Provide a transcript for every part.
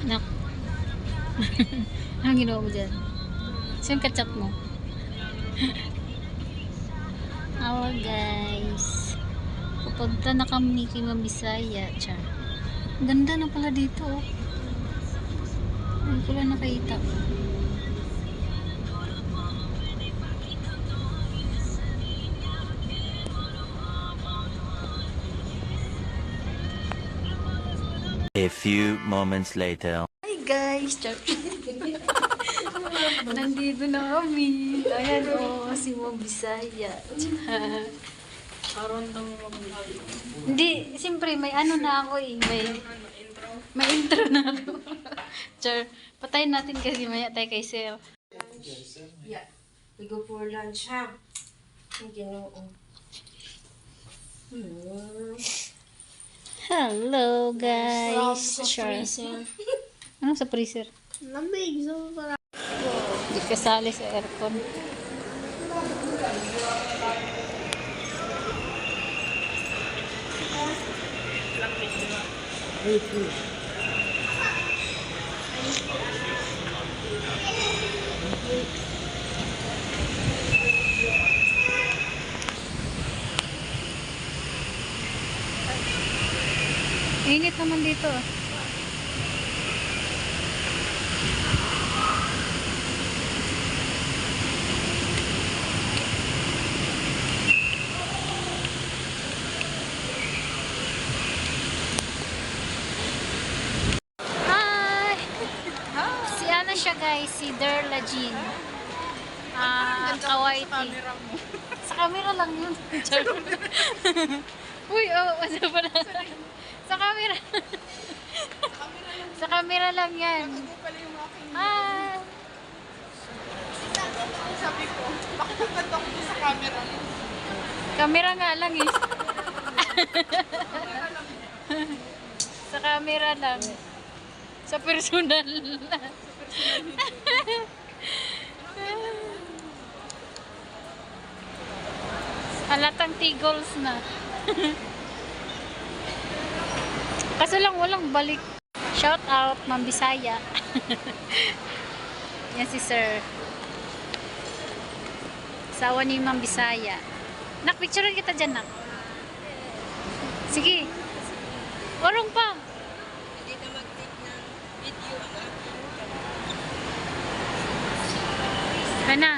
Nak. Anong ginawa mo dyan? Saan ka-chat mo? Oh guys. Pupunta na kami kay Ma'am Bisaya. Char. Ganda na pala dito oh. Hindi ko lang nakita. A few moments later. Hi guys! Char. Nandito na kami. Ayan o, si Ma'am Bisaya. Hindi, siyempre may ano na ako eh. May intro na ako. Char, patayin natin kasi maya tayo kay Sel. Yeah. We go for lunch, ha? Hindi no. Hello guys! Char. Ano sa freezer? Lamig. So, para. Hindi kasali sa aircon. Init naman dito. Hi! Si ano siya guys, si Derla Jean. Kawaiti. Sa camera lang yun. Uy, oh, ano pala? Sa camera. Sa camera lang yan. Ah. Sabi ko, bakit ang ganda ko sa camera? Camera nga lang eh. Sa camera lang. Sa personal. Halatang tigols na. Kaso lang walang balik. Shout out Ma'am Bisaya. Yan si Sir. Sawa ni Ma'am Bisaya. Nak, picturean kita dyan, nak. Sige. Orong pa. Hindi na mag-take ng video ang aking Ano?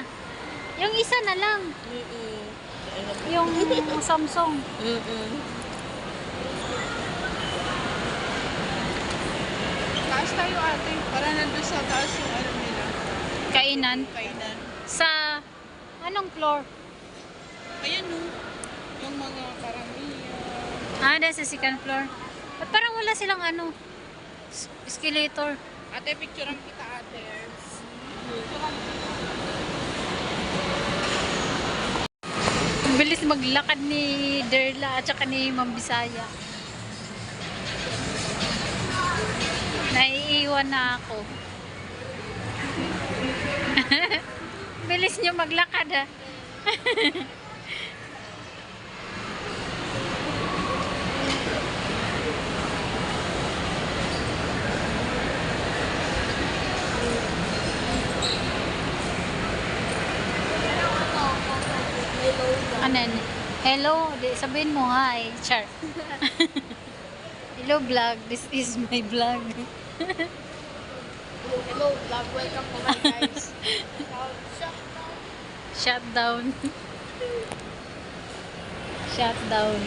Yung isa na lang. Yung Samsung. Taas tayo ate, para nandun sa taas yung ano nila, Kainan. kainan. Sa anong floor? Ayan no, yung mga karamihan. Dahil sa second floor. At parang wala silang ano, escalator. Ate, picturean kita ate. Ang bilis maglakad ni Derla at saka ni Ma'am Bisaya. Naiiwan na ako. Bilis nyo maglakad ha. Anan? Hello, sabihin mo hi, Char. Hello vlog, this is my vlog. Hello vlog, welcome to my guys. Shutdown. Shutdown.